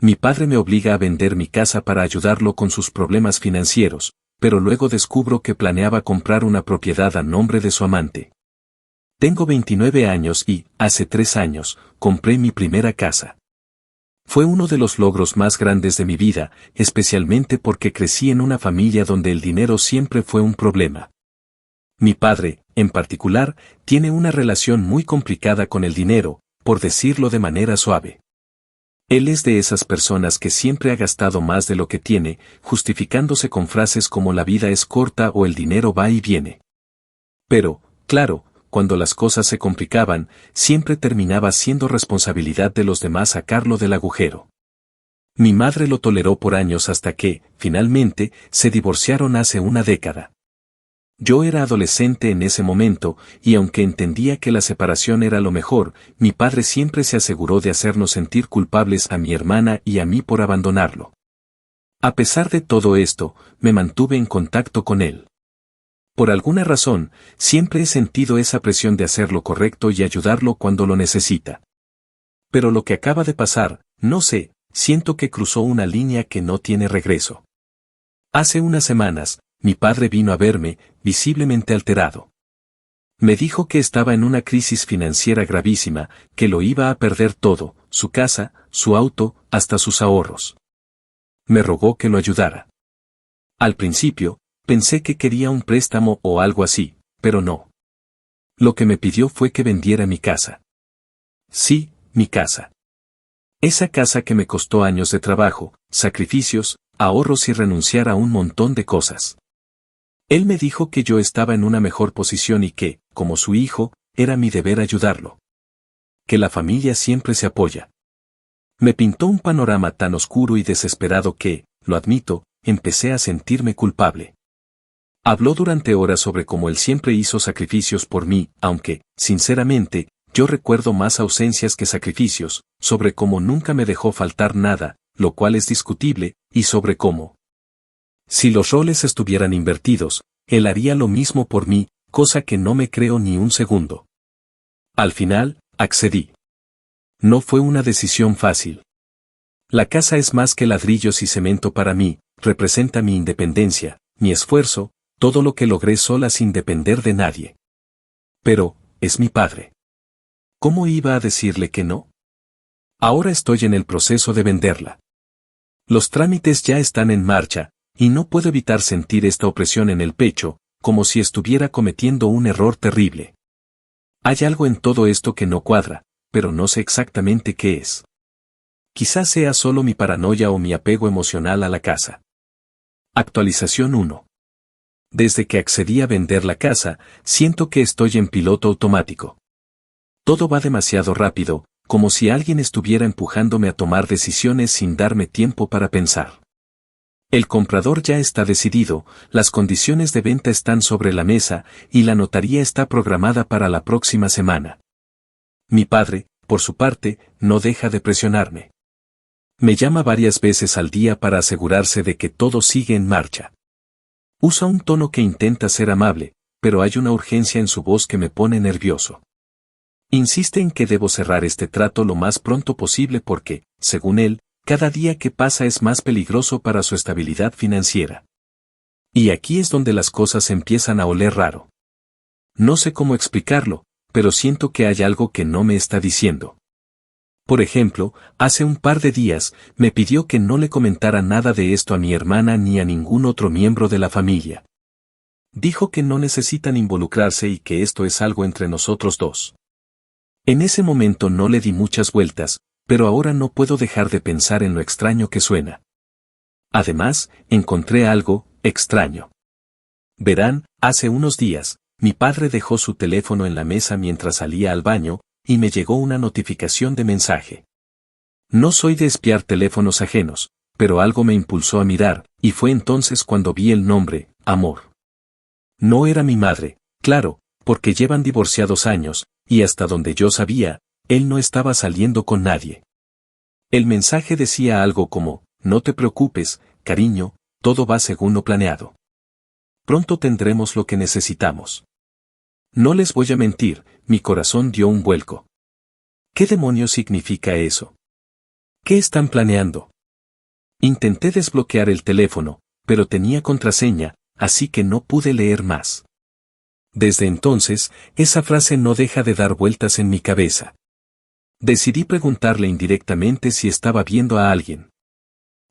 Mi padre me obliga a vender mi casa para ayudarlo con sus problemas financieros, pero luego descubro que planeaba comprar una propiedad a nombre de su amante. Tengo 29 años y, hace 3 años, compré mi primera casa. Fue uno de los logros más grandes de mi vida, especialmente porque crecí en una familia donde el dinero siempre fue un problema. Mi padre, en particular, tiene una relación muy complicada con el dinero, por decirlo de manera suave. Él es de esas personas que siempre ha gastado más de lo que tiene, justificándose con frases como la vida es corta o el dinero va y viene. Pero, claro, cuando las cosas se complicaban, siempre terminaba siendo responsabilidad de los demás sacarlo del agujero. Mi madre lo toleró por años hasta que, finalmente, se divorciaron hace una década. Yo era adolescente en ese momento, y aunque entendía que la separación era lo mejor, mi padre siempre se aseguró de hacernos sentir culpables a mi hermana y a mí por abandonarlo. A pesar de todo esto, me mantuve en contacto con él. Por alguna razón, siempre he sentido esa presión de hacer lo correcto y ayudarlo cuando lo necesita. Pero lo que acaba de pasar, no sé, siento que cruzó una línea que no tiene regreso. Hace unas semanas, mi padre vino a verme, visiblemente alterado. Me dijo que estaba en una crisis financiera gravísima, que lo iba a perder todo, su casa, su auto, hasta sus ahorros. Me rogó que lo ayudara. Al principio, pensé que quería un préstamo o algo así, pero no. Lo que me pidió fue que vendiera mi casa. Sí, mi casa. Esa casa que me costó años de trabajo, sacrificios, ahorros y renunciar a un montón de cosas. Él me dijo que yo estaba en una mejor posición y que, como su hijo, era mi deber ayudarlo. Que la familia siempre se apoya. Me pintó un panorama tan oscuro y desesperado que, lo admito, empecé a sentirme culpable. Habló durante horas sobre cómo él siempre hizo sacrificios por mí, aunque, sinceramente, yo recuerdo más ausencias que sacrificios, sobre cómo nunca me dejó faltar nada, lo cual es discutible, y sobre cómo, si los roles estuvieran invertidos, él haría lo mismo por mí, cosa que no me creo ni un segundo. Al final, accedí. No fue una decisión fácil. La casa es más que ladrillos y cemento para mí, representa mi independencia, mi esfuerzo, todo lo que logré sola sin depender de nadie. Pero, es mi padre. ¿Cómo iba a decirle que no? Ahora estoy en el proceso de venderla. Los trámites ya están en marcha, y no puedo evitar sentir esta opresión en el pecho, como si estuviera cometiendo un error terrible. Hay algo en todo esto que no cuadra, pero no sé exactamente qué es. Quizás sea solo mi paranoia o mi apego emocional a la casa. Actualización 1. Desde que accedí a vender la casa, siento que estoy en piloto automático. Todo va demasiado rápido, como si alguien estuviera empujándome a tomar decisiones sin darme tiempo para pensar. El comprador ya está decidido, las condiciones de venta están sobre la mesa y la notaría está programada para la próxima semana. Mi padre, por su parte, no deja de presionarme. Me llama varias veces al día para asegurarse de que todo sigue en marcha. Usa un tono que intenta ser amable, pero hay una urgencia en su voz que me pone nervioso. Insiste en que debo cerrar este trato lo más pronto posible porque, según él, cada día que pasa es más peligroso para su estabilidad financiera. Y aquí es donde las cosas empiezan a oler raro. No sé cómo explicarlo, pero siento que hay algo que no me está diciendo. Por ejemplo, hace un par de días, me pidió que no le comentara nada de esto a mi hermana ni a ningún otro miembro de la familia. Dijo que no necesitan involucrarse y que esto es algo entre nosotros dos. En ese momento no le di muchas vueltas, pero ahora no puedo dejar de pensar en lo extraño que suena. Además, encontré algo extraño. Verán, hace unos días, mi padre dejó su teléfono en la mesa mientras salía al baño, y me llegó una notificación de mensaje. No soy de espiar teléfonos ajenos, pero algo me impulsó a mirar, y fue entonces cuando vi el nombre, Amor. No era mi madre, claro, porque llevan divorciados años, y hasta donde yo sabía, él no estaba saliendo con nadie. El mensaje decía algo como, no te preocupes, cariño, todo va según lo planeado. Pronto tendremos lo que necesitamos. No les voy a mentir, mi corazón dio un vuelco. ¿Qué demonios significa eso? ¿Qué están planeando? Intenté desbloquear el teléfono, pero tenía contraseña, así que no pude leer más. Desde entonces, esa frase no deja de dar vueltas en mi cabeza. Decidí preguntarle indirectamente si estaba viendo a alguien.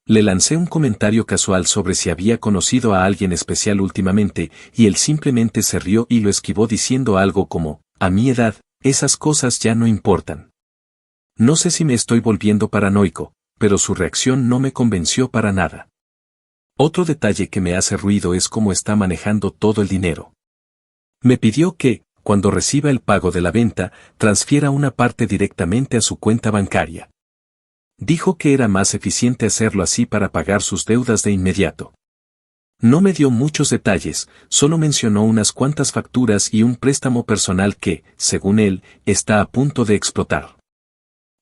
Le lancé un comentario casual sobre si había conocido a alguien especial últimamente, y él simplemente se rió y lo esquivó diciendo algo como, a mi edad, esas cosas ya no importan. No sé si me estoy volviendo paranoico, pero su reacción no me convenció para nada. Otro detalle que me hace ruido es cómo está manejando todo el dinero. Me pidió que, cuando reciba el pago de la venta, transfiera una parte directamente a su cuenta bancaria. Dijo que era más eficiente hacerlo así para pagar sus deudas de inmediato. No me dio muchos detalles, solo mencionó unas cuantas facturas y un préstamo personal que, según él, está a punto de explotar.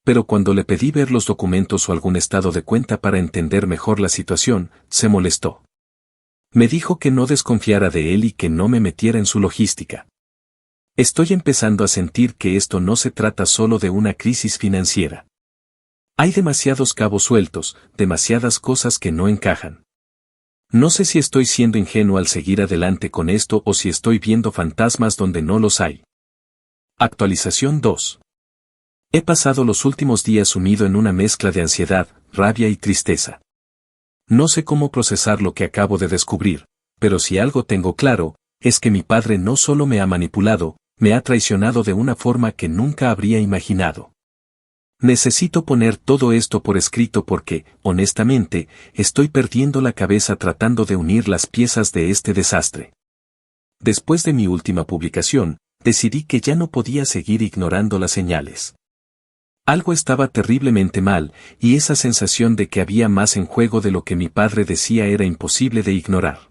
Pero cuando le pedí ver los documentos o algún estado de cuenta para entender mejor la situación, se molestó. Me dijo que no desconfiara de él y que no me metiera en su logística. Estoy empezando a sentir que esto no se trata solo de una crisis financiera. Hay demasiados cabos sueltos, demasiadas cosas que no encajan. No sé si estoy siendo ingenuo al seguir adelante con esto o si estoy viendo fantasmas donde no los hay. Actualización 2. He pasado los últimos días sumido en una mezcla de ansiedad, rabia y tristeza. No sé cómo procesar lo que acabo de descubrir, pero si algo tengo claro, es que mi padre no solo me ha manipulado, me ha traicionado de una forma que nunca habría imaginado. Necesito poner todo esto por escrito porque, honestamente, estoy perdiendo la cabeza tratando de unir las piezas de este desastre. Después de mi última publicación, decidí que ya no podía seguir ignorando las señales. Algo estaba terriblemente mal, y esa sensación de que había más en juego de lo que mi padre decía era imposible de ignorar.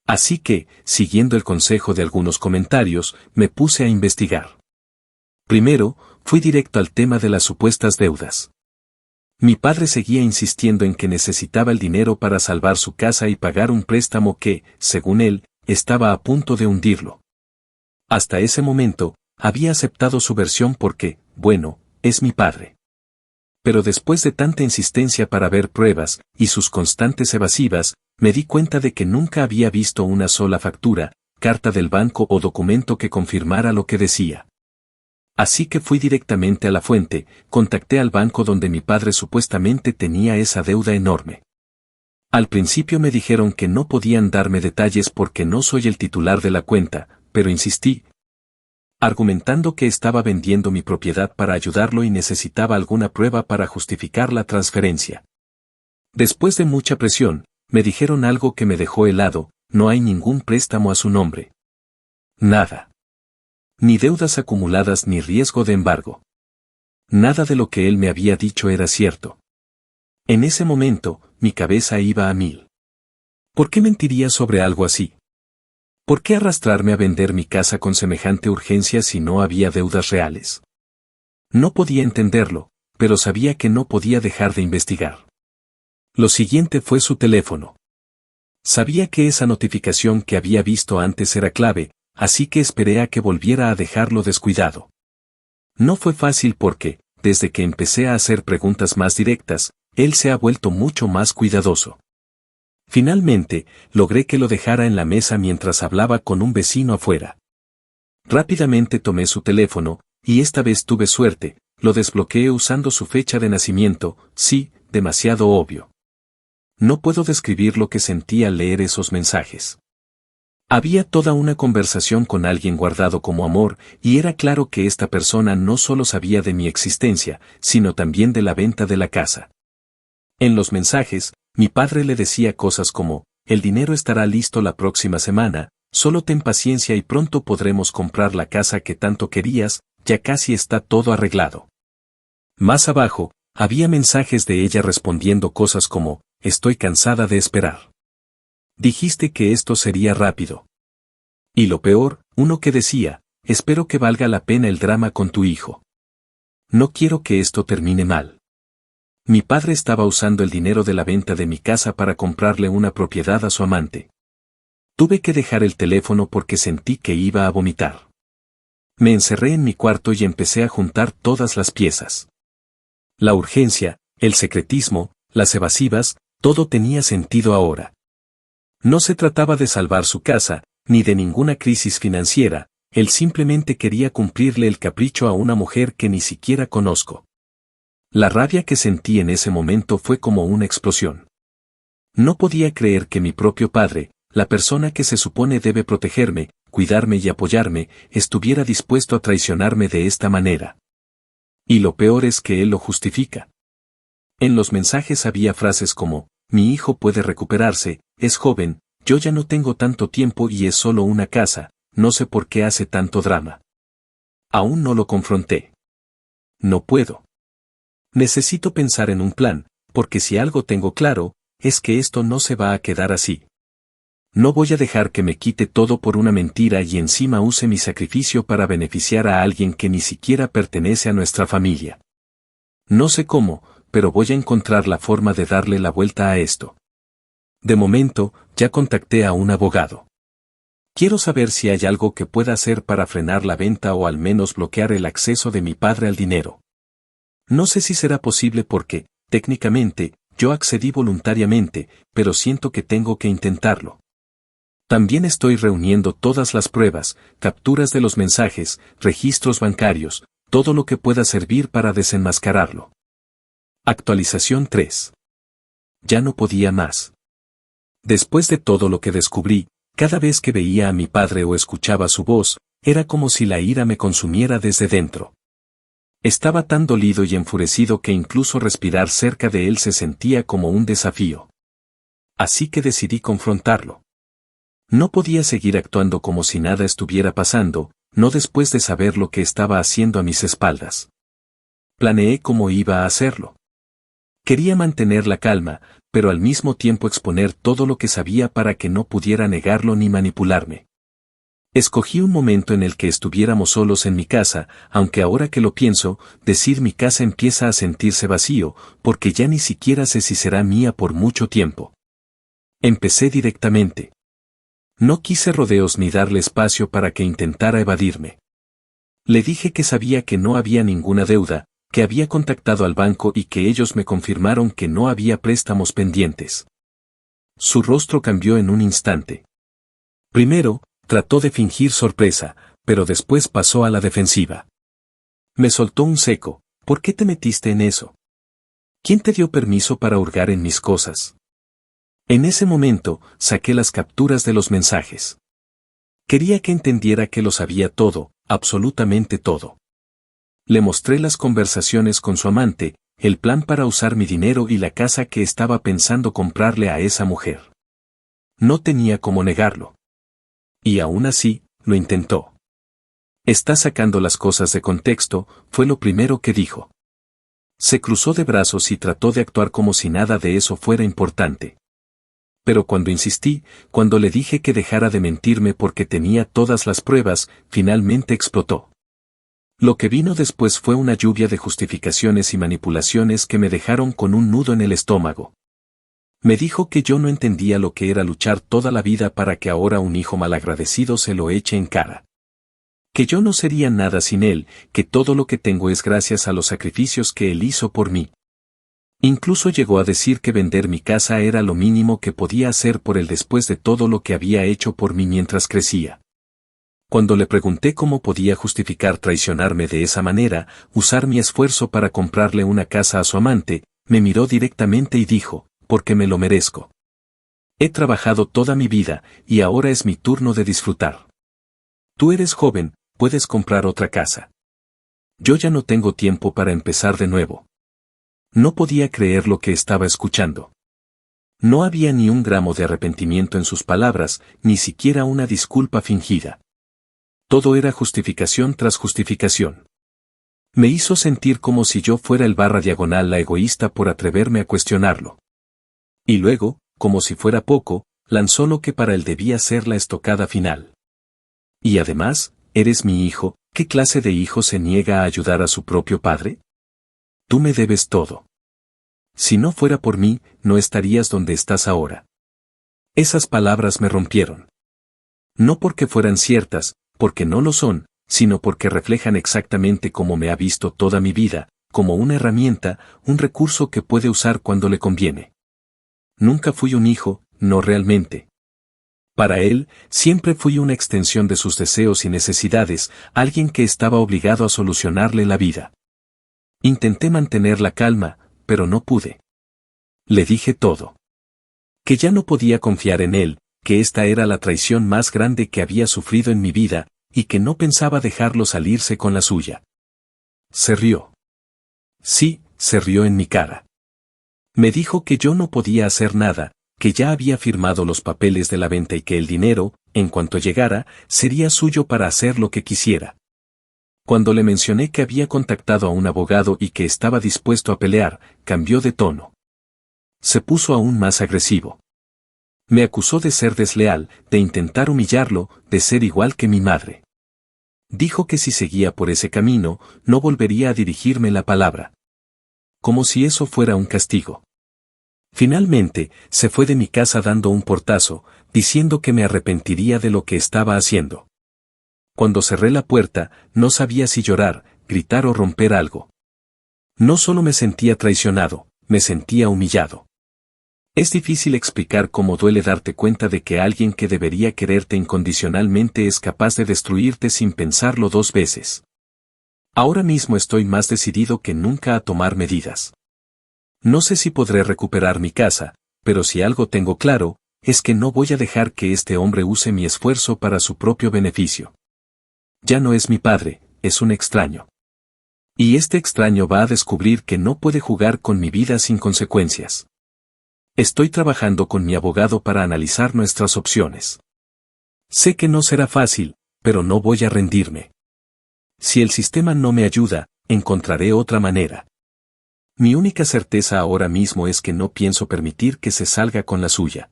Así que, siguiendo el consejo de algunos comentarios, me puse a investigar. Primero, fui directo al tema de las supuestas deudas. Mi padre seguía insistiendo en que necesitaba el dinero para salvar su casa y pagar un préstamo que, según él, estaba a punto de hundirlo. Hasta ese momento, había aceptado su versión porque, bueno, es mi padre. Pero después de tanta insistencia para ver pruebas, y sus constantes evasivas, me di cuenta de que nunca había visto una sola factura, carta del banco o documento que confirmara lo que decía. Así que fui directamente a la fuente, contacté al banco donde mi padre supuestamente tenía esa deuda enorme. Al principio me dijeron que no podían darme detalles porque no soy el titular de la cuenta, pero insistí, argumentando que estaba vendiendo mi propiedad para ayudarlo y necesitaba alguna prueba para justificar la transferencia. Después de mucha presión, me dijeron algo que me dejó helado, no hay ningún préstamo a su nombre. Nada. Ni deudas acumuladas ni riesgo de embargo. Nada de lo que él me había dicho era cierto. En ese momento, mi cabeza iba a mil. ¿Por qué mentiría sobre algo así? ¿Por qué arrastrarme a vender mi casa con semejante urgencia si no había deudas reales? No podía entenderlo, pero sabía que no podía dejar de investigar. Lo siguiente fue su teléfono. Sabía que esa notificación que había visto antes era clave, así que esperé a que volviera a dejarlo descuidado. No fue fácil porque, desde que empecé a hacer preguntas más directas, él se ha vuelto mucho más cuidadoso. Finalmente, logré que lo dejara en la mesa mientras hablaba con un vecino afuera. Rápidamente tomé su teléfono, y esta vez tuve suerte, lo desbloqueé usando su fecha de nacimiento, sí, demasiado obvio. No puedo describir lo que sentí al leer esos mensajes. Había toda una conversación con alguien guardado como amor, y era claro que esta persona no solo sabía de mi existencia, sino también de la venta de la casa. En los mensajes, mi padre le decía cosas como, el dinero estará listo la próxima semana, solo ten paciencia y pronto podremos comprar la casa que tanto querías, ya casi está todo arreglado. Más abajo, había mensajes de ella respondiendo cosas como, estoy cansada de esperar. Dijiste que esto sería rápido. Y lo peor, uno que decía, espero que valga la pena el drama con tu hijo. No quiero que esto termine mal. Mi padre estaba usando el dinero de la venta de mi casa para comprarle una propiedad a su amante. Tuve que dejar el teléfono porque sentí que iba a vomitar. Me encerré en mi cuarto y empecé a juntar todas las piezas. La urgencia, El secretismo, las evasivas, todo tenía sentido ahora. No se trataba de salvar su casa, ni de ninguna crisis financiera, él simplemente quería cumplirle el capricho a una mujer que ni siquiera conozco. La rabia que sentí en ese momento fue como una explosión. No podía creer que mi propio padre, la persona que se supone debe protegerme, cuidarme y apoyarme, estuviera dispuesto a traicionarme de esta manera. Y lo peor es que él lo justifica. En los mensajes había frases como, mi hijo puede recuperarse, es joven, yo ya no tengo tanto tiempo y es solo una casa, no sé por qué hace tanto drama. Aún no lo confronté. No puedo. Necesito pensar en un plan, porque si algo tengo claro, es que esto no se va a quedar así. No voy a dejar que me quite todo por una mentira y encima use mi sacrificio para beneficiar a alguien que ni siquiera pertenece a nuestra familia. No sé cómo, pero voy a encontrar la forma de darle la vuelta a esto. De momento, ya contacté a un abogado. Quiero saber si hay algo que pueda hacer para frenar la venta o al menos bloquear el acceso de mi padre al dinero. No sé si será posible porque, técnicamente, yo accedí voluntariamente, pero siento que tengo que intentarlo. También estoy reuniendo todas las pruebas, capturas de los mensajes, registros bancarios, todo lo que pueda servir para desenmascararlo. Actualización 3. Ya no podía más. Después de todo lo que descubrí, cada vez que veía a mi padre o escuchaba su voz, era como si la ira me consumiera desde dentro. Estaba tan dolido y enfurecido que incluso respirar cerca de él se sentía como un desafío. Así que decidí confrontarlo. No podía seguir actuando como si nada estuviera pasando, no después de saber lo que estaba haciendo a mis espaldas. Planeé cómo iba a hacerlo. Quería mantener la calma, pero al mismo tiempo exponer todo lo que sabía para que no pudiera negarlo ni manipularme. Escogí un momento en el que estuviéramos solos en mi casa, aunque ahora que lo pienso, decir mi casa empieza a sentirse vacío, porque ya ni siquiera sé si será mía por mucho tiempo. Empecé directamente. No quise rodeos ni darle espacio para que intentara evadirme. Le dije que sabía que no había ninguna deuda, que había contactado al banco y que ellos me confirmaron que no había préstamos pendientes. Su rostro cambió en un instante. Primero, trató de fingir sorpresa, pero después pasó a la defensiva. Me soltó un seco, ¿por qué te metiste en eso? ¿Quién te dio permiso para hurgar en mis cosas? En ese momento, saqué las capturas de los mensajes. Quería que entendiera que lo sabía todo, absolutamente todo. Le mostré las conversaciones con su amante, el plan para usar mi dinero y la casa que estaba pensando comprarle a esa mujer. No tenía cómo negarlo. Y aún así, lo intentó. Está sacando las cosas de contexto, fue lo primero que dijo. Se cruzó de brazos y trató de actuar como si nada de eso fuera importante. Pero cuando insistí, cuando le dije que dejara de mentirme porque tenía todas las pruebas, finalmente explotó. Lo que vino después fue una lluvia de justificaciones y manipulaciones que me dejaron con un nudo en el estómago. Me dijo que yo no entendía lo que era luchar toda la vida para que ahora un hijo malagradecido se lo eche en cara. Que yo no sería nada sin él, que todo lo que tengo es gracias a los sacrificios que él hizo por mí. Incluso llegó a decir que vender mi casa era lo mínimo que podía hacer por él después de todo lo que había hecho por mí mientras crecía. Cuando le pregunté cómo podía justificar traicionarme de esa manera, usar mi esfuerzo para comprarle una casa a su amante, me miró directamente y dijo, porque me lo merezco. He trabajado toda mi vida, y ahora es mi turno de disfrutar. Tú eres joven, puedes comprar otra casa. Yo ya no tengo tiempo para empezar de nuevo. No podía creer lo que estaba escuchando. No había ni un gramo de arrepentimiento en sus palabras, ni siquiera una disculpa fingida. Todo era justificación tras justificación. Me hizo sentir como si yo fuera el barra diagonal la egoísta por atreverme a cuestionarlo. Y luego, como si fuera poco, lanzó lo que para él debía ser la estocada final. Y además, eres mi hijo, ¿qué clase de hijo se niega a ayudar a su propio padre? Tú me debes todo. Si no fuera por mí, no estarías donde estás ahora. Esas palabras me rompieron. No porque fueran ciertas, porque no lo son, sino porque reflejan exactamente cómo me ha visto toda mi vida, como una herramienta, un recurso que puede usar cuando le conviene. Nunca fui un hijo, no realmente. Para él, siempre fui una extensión de sus deseos y necesidades, alguien que estaba obligado a solucionarle la vida. Intenté mantener la calma, pero no pude. Le dije todo. Que ya no podía confiar en él, que esta era la traición más grande que había sufrido en mi vida, y que no pensaba dejarlo salirse con la suya. Se rió. Sí, se rió en mi cara. Me dijo que yo no podía hacer nada, que ya había firmado los papeles de la venta y que el dinero, en cuanto llegara, sería suyo para hacer lo que quisiera. Cuando le mencioné que había contactado a un abogado y que estaba dispuesto a pelear, cambió de tono. Se puso aún más agresivo. Me acusó de ser desleal, de intentar humillarlo, de ser igual que mi madre. Dijo que si seguía por ese camino, no volvería a dirigirme la palabra. Como si eso fuera un castigo. Finalmente, se fue de mi casa dando un portazo, diciendo que me arrepentiría de lo que estaba haciendo. Cuando cerré la puerta, no sabía si llorar, gritar o romper algo. No solo me sentía traicionado, me sentía humillado. Es difícil explicar cómo duele darte cuenta de que alguien que debería quererte incondicionalmente es capaz de destruirte sin pensarlo dos veces. Ahora mismo estoy más decidido que nunca a tomar medidas. No sé si podré recuperar mi casa, pero si algo tengo claro, es que no voy a dejar que este hombre use mi esfuerzo para su propio beneficio. Ya no es mi padre, es un extraño. Y este extraño va a descubrir que no puede jugar con mi vida sin consecuencias. Estoy trabajando con mi abogado para analizar nuestras opciones. Sé que no será fácil, pero no voy a rendirme. Si el sistema no me ayuda, encontraré otra manera. Mi única certeza ahora mismo es que no pienso permitir que se salga con la suya.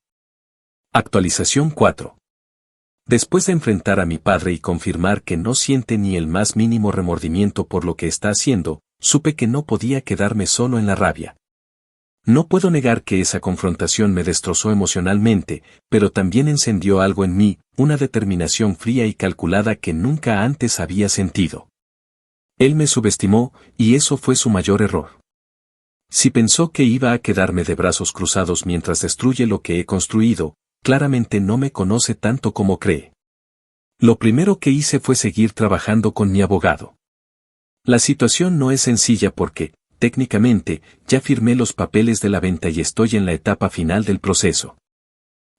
Actualización 4. Después de enfrentar a mi padre y confirmar que no siente ni el más mínimo remordimiento por lo que está haciendo, supe que no podía quedarme solo en la rabia. No puedo negar que esa confrontación me destrozó emocionalmente, pero también encendió algo en mí, una determinación fría y calculada que nunca antes había sentido. Él me subestimó, y eso fue su mayor error. Si pensó que iba a quedarme de brazos cruzados mientras destruye lo que he construido, claramente no me conoce tanto como cree. Lo primero que hice fue seguir trabajando con mi abogado. La situación no es sencilla porque, técnicamente, ya firmé los papeles de la venta y estoy en la etapa final del proceso.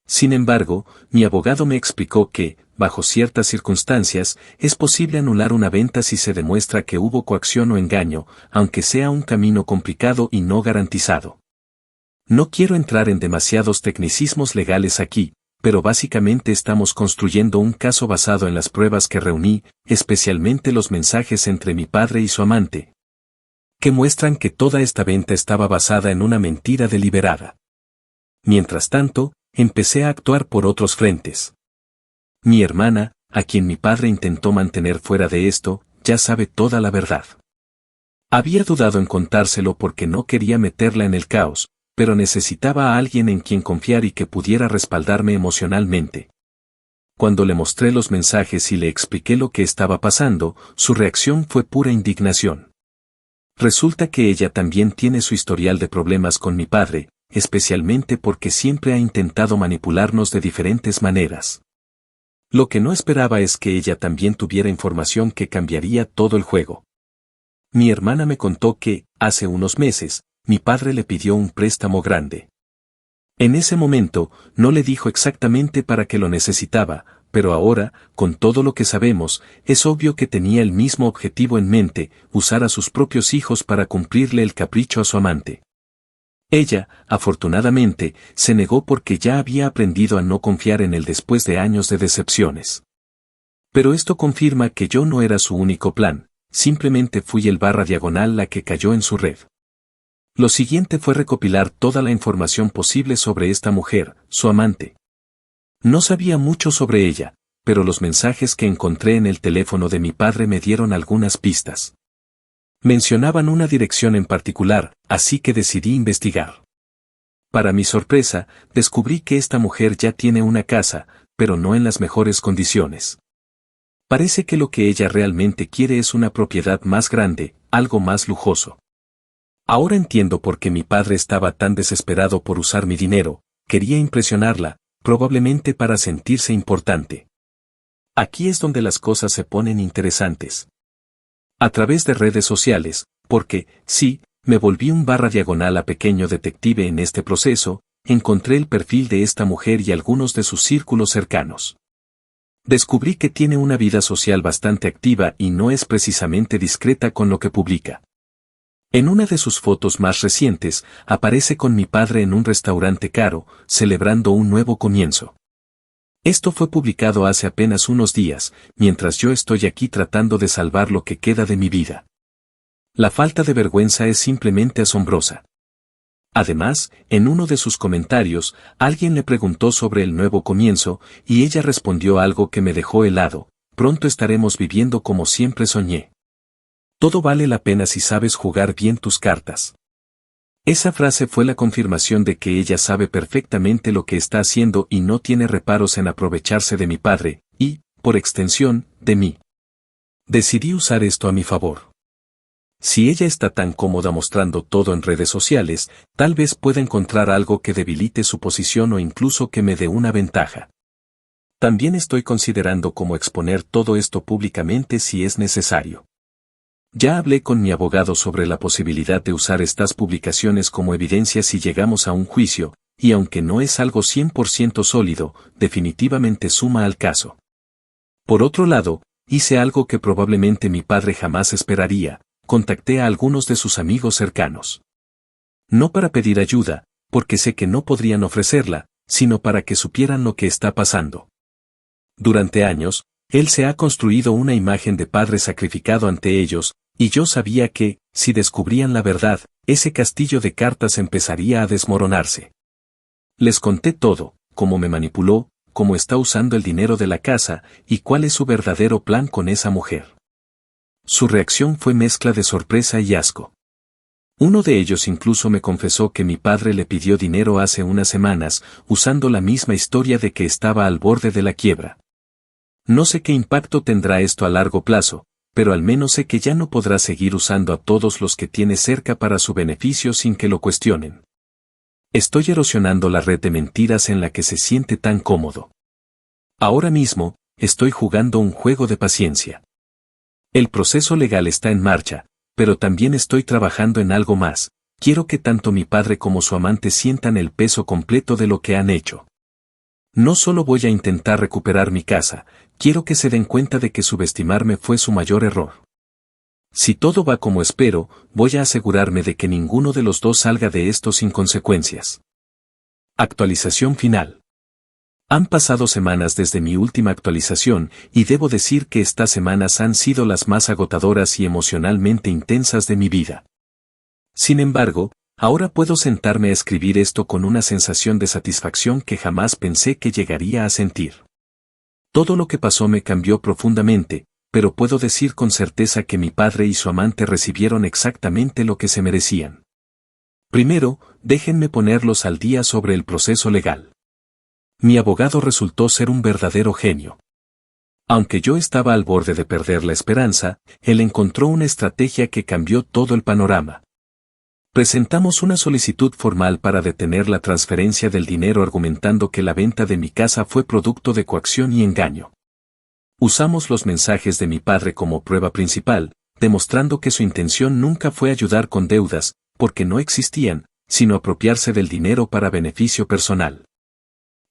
Sin embargo, mi abogado me explicó que, bajo ciertas circunstancias, es posible anular una venta si se demuestra que hubo coacción o engaño, aunque sea un camino complicado y no garantizado. No quiero entrar en demasiados tecnicismos legales aquí, pero básicamente estamos construyendo un caso basado en las pruebas que reuní, especialmente los mensajes entre mi padre y su amante, que muestran que toda esta venta estaba basada en una mentira deliberada. Mientras tanto, empecé a actuar por otros frentes. Mi hermana, a quien mi padre intentó mantener fuera de esto, ya sabe toda la verdad. Había dudado en contárselo porque no quería meterla en el caos, pero necesitaba a alguien en quien confiar y que pudiera respaldarme emocionalmente. Cuando le mostré los mensajes y le expliqué lo que estaba pasando, su reacción fue pura indignación. Resulta que ella también tiene su historial de problemas con mi padre, especialmente porque siempre ha intentado manipularnos de diferentes maneras. Lo que no esperaba es que ella también tuviera información que cambiaría todo el juego. Mi hermana me contó que, hace unos meses, mi padre le pidió un préstamo grande. En ese momento, no le dijo exactamente para qué lo necesitaba, pero ahora, con todo lo que sabemos, es obvio que tenía el mismo objetivo en mente, usar a sus propios hijos para cumplirle el capricho a su amante. Ella, afortunadamente, se negó porque ya había aprendido a no confiar en él después de años de decepciones. Pero esto confirma que yo no era su único plan, simplemente fui el barra diagonal la que cayó en su red. Lo siguiente fue recopilar toda la información posible sobre esta mujer, su amante. No sabía mucho sobre ella, pero los mensajes que encontré en el teléfono de mi padre me dieron algunas pistas. Mencionaban una dirección en particular, así que decidí investigar. Para mi sorpresa, descubrí que esta mujer ya tiene una casa, pero no en las mejores condiciones. Parece que lo que ella realmente quiere es una propiedad más grande, algo más lujoso. Ahora entiendo por qué mi padre estaba tan desesperado por usar mi dinero, quería impresionarla, probablemente para sentirse importante. Aquí es donde las cosas se ponen interesantes. A través de redes sociales, porque, sí, me volví un /a pequeño detective en este proceso, encontré el perfil de esta mujer y algunos de sus círculos cercanos. Descubrí que tiene una vida social bastante activa y no es precisamente discreta con lo que publica. En una de sus fotos más recientes, aparece con mi padre en un restaurante caro, celebrando un nuevo comienzo. Esto fue publicado hace apenas unos días, mientras yo estoy aquí tratando de salvar lo que queda de mi vida. La falta de vergüenza es simplemente asombrosa. Además, en uno de sus comentarios, alguien le preguntó sobre el nuevo comienzo, y ella respondió algo que me dejó helado: pronto estaremos viviendo como siempre soñé. Todo vale la pena si sabes jugar bien tus cartas. Esa frase fue la confirmación de que ella sabe perfectamente lo que está haciendo y no tiene reparos en aprovecharse de mi padre, y, por extensión, de mí. Decidí usar esto a mi favor. Si ella está tan cómoda mostrando todo en redes sociales, tal vez pueda encontrar algo que debilite su posición o incluso que me dé una ventaja. También estoy considerando cómo exponer todo esto públicamente si es necesario. Ya hablé con mi abogado sobre la posibilidad de usar estas publicaciones como evidencia si llegamos a un juicio, y aunque no es algo 100% sólido, definitivamente suma al caso. Por otro lado, hice algo que probablemente mi padre jamás esperaría: contacté a algunos de sus amigos cercanos. No para pedir ayuda, porque sé que no podrían ofrecerla, sino para que supieran lo que está pasando. Durante años, él se ha construido una imagen de padre sacrificado ante ellos, y yo sabía que, si descubrían la verdad, ese castillo de cartas empezaría a desmoronarse. Les conté todo: cómo me manipuló, cómo está usando el dinero de la casa, y cuál es su verdadero plan con esa mujer. Su reacción fue mezcla de sorpresa y asco. Uno de ellos incluso me confesó que mi padre le pidió dinero hace unas semanas, usando la misma historia de que estaba al borde de la quiebra. No sé qué impacto tendrá esto a largo plazo, pero al menos sé que ya no podrá seguir usando a todos los que tiene cerca para su beneficio sin que lo cuestionen. Estoy erosionando la red de mentiras en la que se siente tan cómodo. Ahora mismo, estoy jugando un juego de paciencia. El proceso legal está en marcha, pero también estoy trabajando en algo más: quiero que tanto mi padre como su amante sientan el peso completo de lo que han hecho. No solo voy a intentar recuperar mi casa, quiero que se den cuenta de que subestimarme fue su mayor error. Si todo va como espero, voy a asegurarme de que ninguno de los dos salga de esto sin consecuencias. Actualización final. Han pasado semanas desde mi última actualización, y debo decir que estas semanas han sido las más agotadoras y emocionalmente intensas de mi vida. Sin embargo, ahora puedo sentarme a escribir esto con una sensación de satisfacción que jamás pensé que llegaría a sentir. Todo lo que pasó me cambió profundamente, pero puedo decir con certeza que mi padre y su amante recibieron exactamente lo que se merecían. Primero, déjenme ponerlos al día sobre el proceso legal. Mi abogado resultó ser un verdadero genio. Aunque yo estaba al borde de perder la esperanza, él encontró una estrategia que cambió todo el panorama. Presentamos una solicitud formal para detener la transferencia del dinero argumentando que la venta de mi casa fue producto de coacción y engaño. Usamos los mensajes de mi padre como prueba principal, demostrando que su intención nunca fue ayudar con deudas, porque no existían, sino apropiarse del dinero para beneficio personal.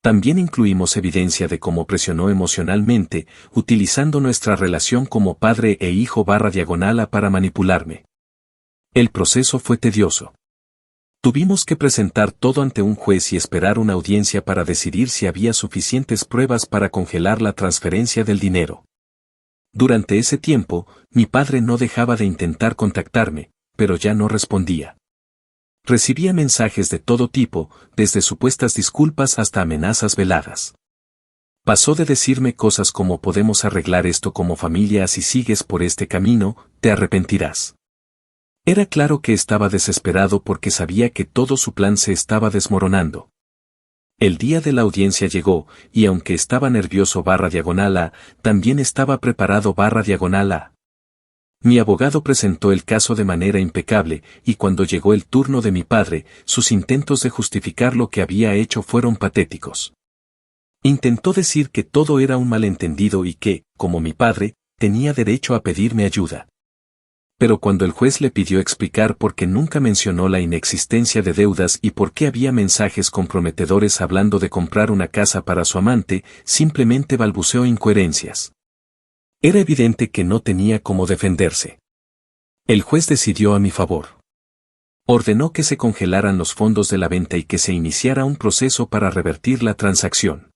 También incluimos evidencia de cómo presionó emocionalmente, utilizando nuestra relación como padre e hijo /a para manipularme. El proceso fue tedioso. Tuvimos que presentar todo ante un juez y esperar una audiencia para decidir si había suficientes pruebas para congelar la transferencia del dinero. Durante ese tiempo, mi padre no dejaba de intentar contactarme, pero ya no respondía. Recibía mensajes de todo tipo, desde supuestas disculpas hasta amenazas veladas. Pasó de decirme cosas como: podemos arreglar esto como familia si sigues por este camino, te arrepentirás. Era claro que estaba desesperado porque sabía que todo su plan se estaba desmoronando. El día de la audiencia llegó, y aunque estaba nervioso /a, también estaba preparado /a. Mi abogado presentó el caso de manera impecable, y cuando llegó el turno de mi padre, sus intentos de justificar lo que había hecho fueron patéticos. Intentó decir que todo era un malentendido y que, como mi padre, tenía derecho a pedirme ayuda. Pero cuando el juez le pidió explicar por qué nunca mencionó la inexistencia de deudas y por qué había mensajes comprometedores hablando de comprar una casa para su amante, simplemente balbuceó incoherencias. Era evidente que no tenía cómo defenderse. El juez decidió a mi favor. Ordenó que se congelaran los fondos de la venta y que se iniciara un proceso para revertir la transacción.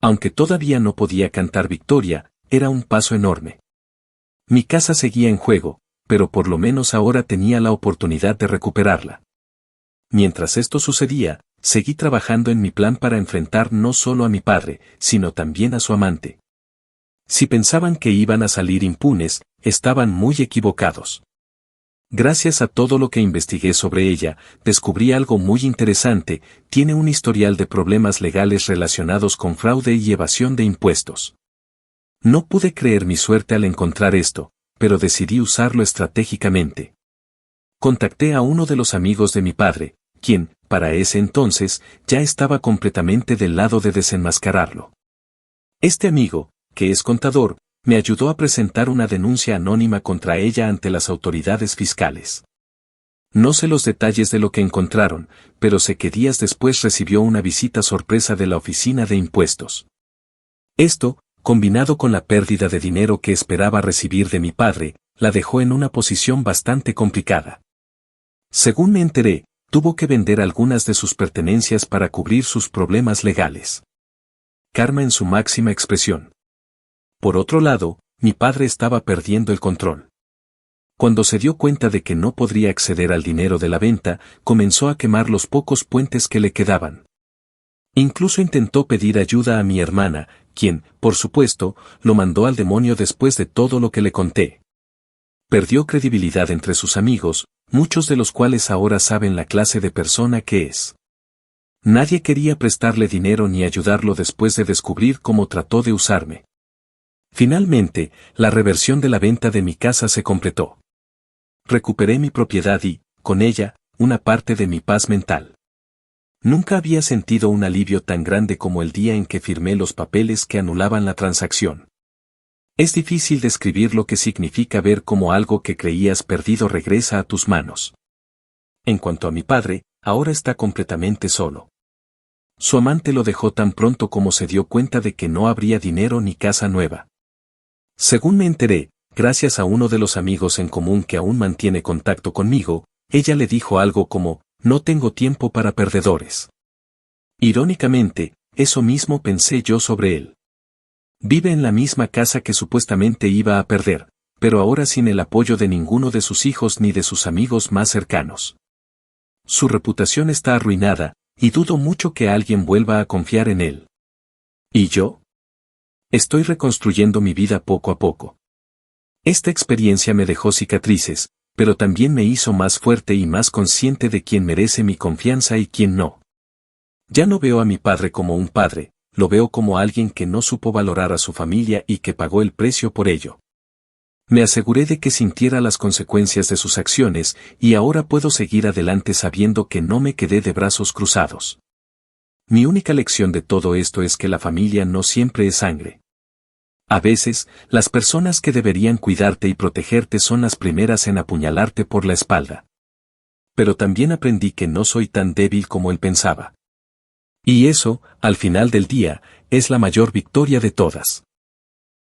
Aunque todavía no podía cantar victoria, era un paso enorme. Mi casa seguía en juego, pero por lo menos ahora tenía la oportunidad de recuperarla. Mientras esto sucedía, seguí trabajando en mi plan para enfrentar no solo a mi padre, sino también a su amante. Si pensaban que iban a salir impunes, estaban muy equivocados. Gracias a todo lo que investigué sobre ella, descubrí algo muy interesante: tiene un historial de problemas legales relacionados con fraude y evasión de impuestos. No pude creer mi suerte al encontrar esto, pero decidí usarlo estratégicamente. Contacté a uno de los amigos de mi padre, quien, para ese entonces, ya estaba completamente del lado de desenmascararlo. Este amigo, que es contador, me ayudó a presentar una denuncia anónima contra ella ante las autoridades fiscales. No sé los detalles de lo que encontraron, pero sé que días después recibió una visita sorpresa de la oficina de impuestos. Esto, combinado con la pérdida de dinero que esperaba recibir de mi padre, la dejó en una posición bastante complicada. Según me enteré, tuvo que vender algunas de sus pertenencias para cubrir sus problemas legales. Karma en su máxima expresión. Por otro lado, mi padre estaba perdiendo el control. Cuando se dio cuenta de que no podría acceder al dinero de la venta, comenzó a quemar los pocos puentes que le quedaban. Incluso intentó pedir ayuda a mi hermana, quien, por supuesto, lo mandó al demonio después de todo lo que le conté. Perdió credibilidad entre sus amigos, muchos de los cuales ahora saben la clase de persona que es. Nadie quería prestarle dinero ni ayudarlo después de descubrir cómo trató de usarme. Finalmente, la reversión de la venta de mi casa se completó. Recuperé mi propiedad y, con ella, una parte de mi paz mental. Nunca había sentido un alivio tan grande como el día en que firmé los papeles que anulaban la transacción. Es difícil describir lo que significa ver cómo algo que creías perdido regresa a tus manos. En cuanto a mi padre, ahora está completamente solo. Su amante lo dejó tan pronto como se dio cuenta de que no habría dinero ni casa nueva. Según me enteré, gracias a uno de los amigos en común que aún mantiene contacto conmigo, ella le dijo algo como: no tengo tiempo para perdedores. Irónicamente, eso mismo pensé yo sobre él. Vive en la misma casa que supuestamente iba a perder, pero ahora sin el apoyo de ninguno de sus hijos ni de sus amigos más cercanos. Su reputación está arruinada, y dudo mucho que alguien vuelva a confiar en él. ¿Y yo? Estoy reconstruyendo mi vida poco a poco. Esta experiencia me dejó cicatrices, pero también me hizo más fuerte y más consciente de quién merece mi confianza y quién no. Ya no veo a mi padre como un padre, lo veo como alguien que no supo valorar a su familia y que pagó el precio por ello. Me aseguré de que sintiera las consecuencias de sus acciones, y ahora puedo seguir adelante sabiendo que no me quedé de brazos cruzados. Mi única lección de todo esto es que la familia no siempre es sangre. A veces, las personas que deberían cuidarte y protegerte son las primeras en apuñalarte por la espalda. Pero también aprendí que no soy tan débil como él pensaba. Y eso, al final del día, es la mayor victoria de todas.